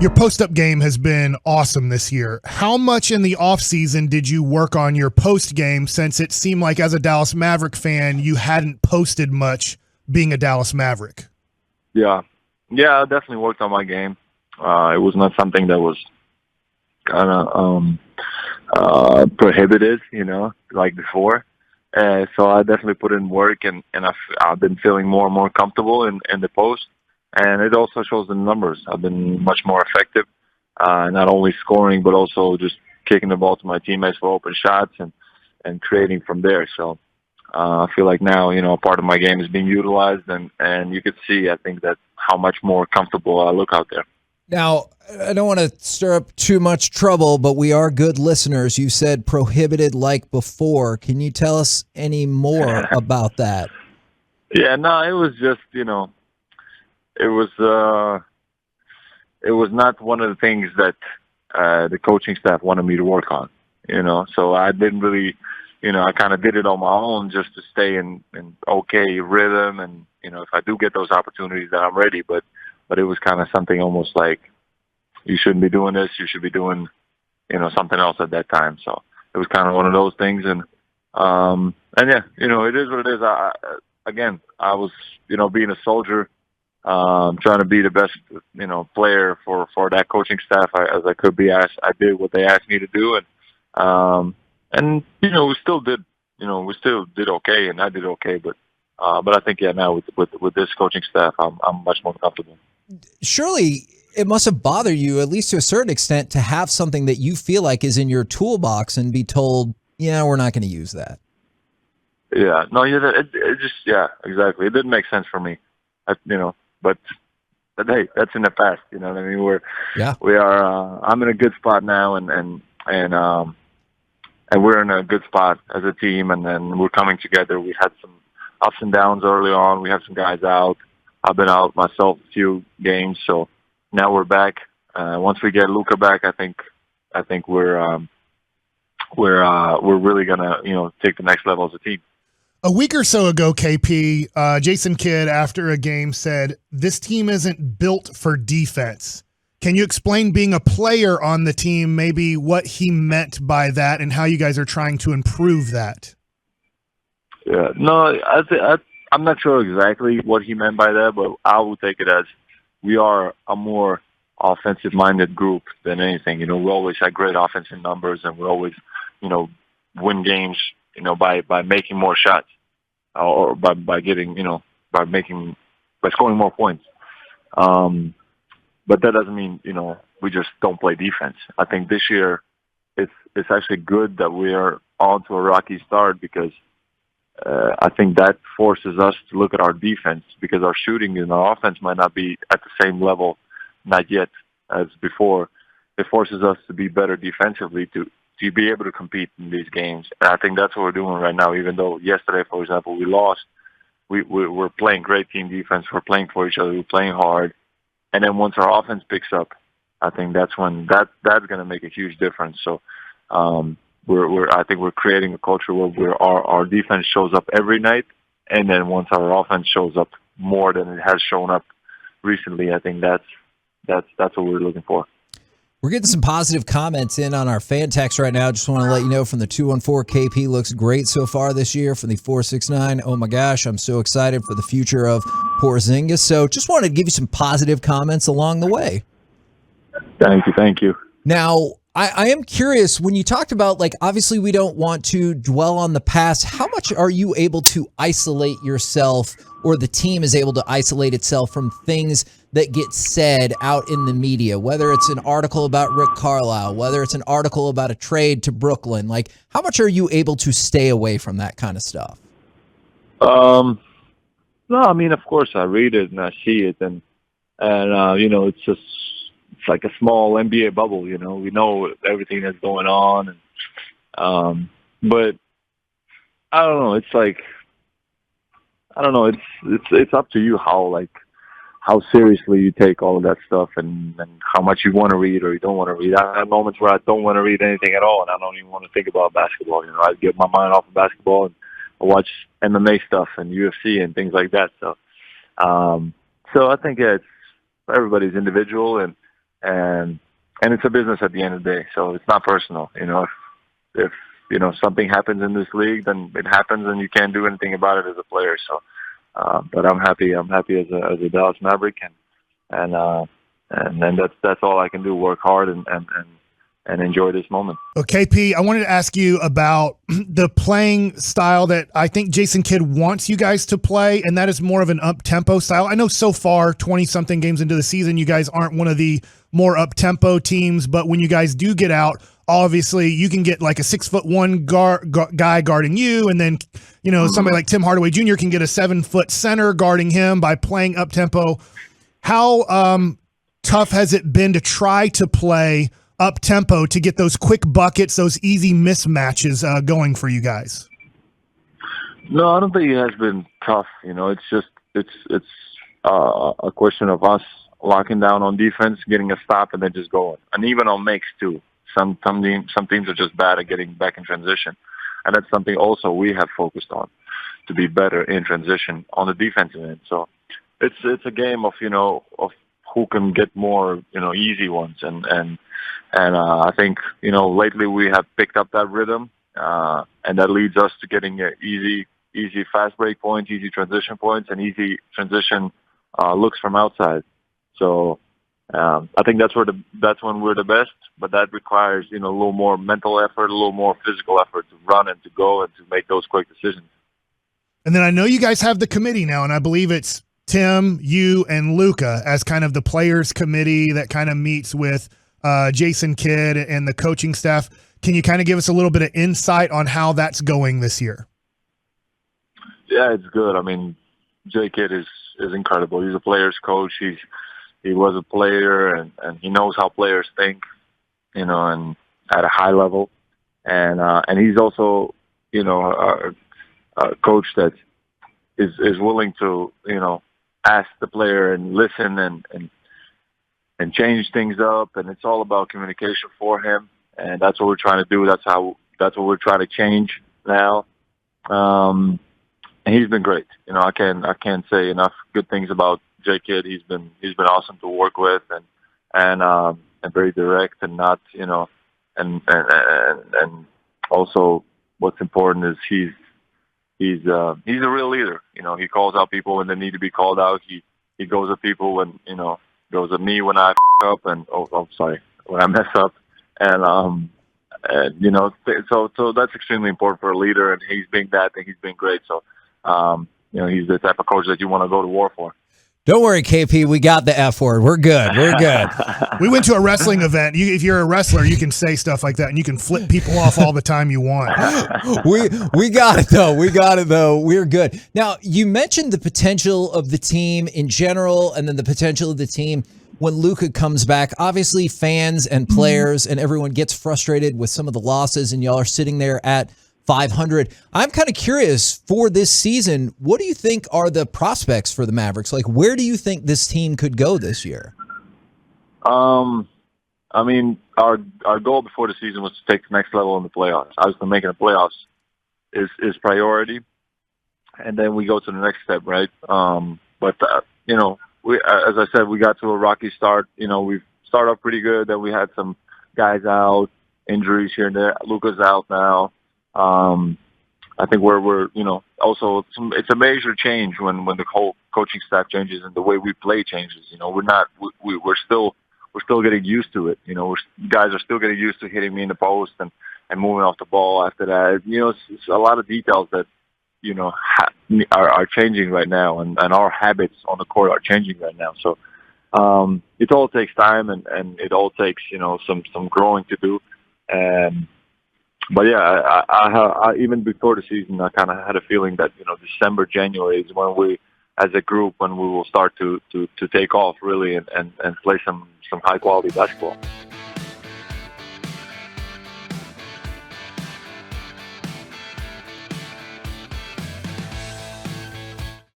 Your post-up game has been awesome this year. How much in the offseason did you work on your post game, since it seemed like as a Dallas Maverick fan you hadn't posted much being a Dallas Maverick? Yeah, I definitely worked on my game. It was not something that was kind of prohibited, like before. So I definitely put in work, and I've been feeling more and more comfortable in the post. And it also shows in the numbers. I've been much more effective, not only scoring, but also just kicking the ball to my teammates for open shots and creating from there. So I feel like now, a part of my game is being utilized, and you could see, I think, that how much more comfortable I look out there. Now, I don't want to stir up too much trouble, but we are good listeners. You said prohibited like before. Can you tell us any more about that? Yeah, no, it was just, it was not one of the things that the coaching staff wanted me to work on, So I didn't really, I kind of did it on my own just to stay in okay rhythm, and if I do get those opportunities, then I'm ready. But it was kind of something almost like, you shouldn't be doing this. You should be doing, something else at that time. So it was kind of one of those things, and yeah, it is what it is. I was, being a soldier. Trying to be the best, player for that coaching staff as I could be. I did what they asked me to do, and we still did, okay, and I did okay. But I think now with this coaching staff, I'm much more comfortable. Surely it must have bothered you, at least to a certain extent, to have something that you feel like is in your toolbox and be told, we're not going to use that. Yeah, no, it just, exactly. It didn't make sense for me, But hey, that's in the past. You know what I mean? We are. I'm in a good spot now, and we're in a good spot as a team, and then we're coming together. We had some ups and downs early on. We have some guys out. I've been out myself a few games, so now we're back. Once we get Luka back, I think we're really gonna take the next level as a team. A week or so ago, KP, Jason Kidd, after a game, said, "This team isn't built for defense." Can you explain, being a player on the team, maybe what he meant by that and how you guys are trying to improve that? Yeah, no, I'm not sure exactly what he meant by that, but I would take it as we are a more offensive-minded group than anything. We always had great offensive numbers, and we always, win games, by making more shots, or by getting, by scoring more points. But that doesn't mean, we just don't play defense. I think this year it's actually good that we are on to a rocky start, because I think that forces us to look at our defense, because our shooting and our offense might not be at the same level, not yet, as before. It forces us to be better defensively to be able to compete in these games. And I think that's what we're doing right now. Even though yesterday, for example, we lost, we're playing great team defense. We're playing for each other. We're playing hard. And then once our offense picks up, I think that's when that's going to make a huge difference. So I think we're creating a culture where our defense shows up every night, and then once our offense shows up more than it has shown up recently, I think that's what we're looking for. We're getting some positive comments in on our fan text right now. Just want to let you know from the 214, KP looks great so far this year. From the 469, oh my gosh, I'm so excited for the future of Porzingis. So just wanted to give you some positive comments along the way. Thank you. Now, I am curious, when you talked about, obviously we don't want to dwell on the past, how much are you able to isolate yourself, or the team is able to isolate itself from things that get said out in the media, whether it's an article about Rick Carlisle, whether it's an article about a trade to Brooklyn? How much are you able to stay away from that kind of stuff? No, I mean, of course I read it and I see it, and it's like a small NBA bubble, we know everything that's going on, and but I don't know. It's up to you how seriously you take all of that stuff, and how much you want to read or you don't want to read. I have moments where I don't want to read anything at all, and I don't even want to think about basketball. I get my mind off of basketball and I watch MMA stuff and UFC and things like that. So I think it's everybody's individual, and and it's a business at the end of the day, so it's not personal. If something happens in this league, then it happens, and you can't do anything about it as a player. So, but I'm happy. I'm happy as a Dallas Maverick, and then that's all I can do: work hard and enjoy this moment. Well, KP, I wanted to ask you about the playing style that I think Jason Kidd wants you guys to play, and that is more of an up-tempo style. I know so far, 20-something games into the season, you guys aren't one of the more up-tempo teams, but when you guys do get out, obviously you can get like a 6'1" guy guarding you, and then somebody like Tim Hardaway Jr. can get a 7-foot center guarding him by playing up-tempo. How tough has it been to try to play up-tempo to get those quick buckets, those easy mismatches going for you guys? No, I don't think it has been tough. It's just it's a question of us locking down on defense, getting a stop, and then just going. And even on makes too. Some teams are just bad at getting back in transition, and that's something also we have focused on, to be better in transition on the defensive end. So it's a game of of who can get more easy ones, and I think lately we have picked up that rhythm, and that leads us to getting easy fast break points, easy transition points, and easy transition looks from outside. So I think that's when we're the best, but that requires a little more mental effort, a little more physical effort to run and to go and to make those quick decisions. And then I know you guys have the committee now, and I believe it's Tim, you, and Luka as kind of the players committee that kind of meets with Jason Kidd and the coaching staff. Can you kind of give us a little bit of insight on how that's going this year? Yeah, it's good. I mean, J. Kidd is incredible. He's a players coach. He was a player, and he knows how players think, and at a high level. And he's also, a coach that is willing to, ask the player and listen and change things up. And it's all about communication for him. And that's what we're trying to do. That's what we're trying to change now. And he's been great. I can't say enough good things about J. Kidd. He's been awesome to work with, and very direct, and not and also what's important is he's a real leader. He calls out people when they need to be called out. He goes at people when goes at me when I up and when I mess up, and so that's extremely important for a leader, and he's been that, and he's been great. So he's the type of coach that you want to go to war for. Don't worry, KP. We got the F word. We're good. We're good. We went to a wrestling event. If you're a wrestler, you can say stuff like that, and you can flip people off all the time you want. We got it, though. We're good. Now, you mentioned the potential of the team in general, and then the potential of the team when Luka comes back. Obviously, fans and players and everyone gets frustrated with some of the losses, and y'all are sitting there at 500. I'm kind of curious for this season, what do you think are the prospects for the Mavericks? Like, where do you think this team could go this year? I mean, our goal before the season was to take the next level in the playoffs. Obviously, making the playoffs is priority, and then we go to the next step, right? But we, as I said, we got to a rocky start. We started off pretty good. Then we had some guys out, injuries here and there. Luka's out now. I think we're also it's a major change when the whole coaching staff changes and the way we play changes. We're still getting used to it. Guys are still getting used to hitting me in the post and moving off the ball after that. It's a lot of details that are changing right now, and our habits on the court are changing right now. So it all takes time, and it all takes some growing to do. But yeah, I even before the season, I kind of had a feeling that December, January is when we, as a group, when we will start to take off really and play some high quality basketball.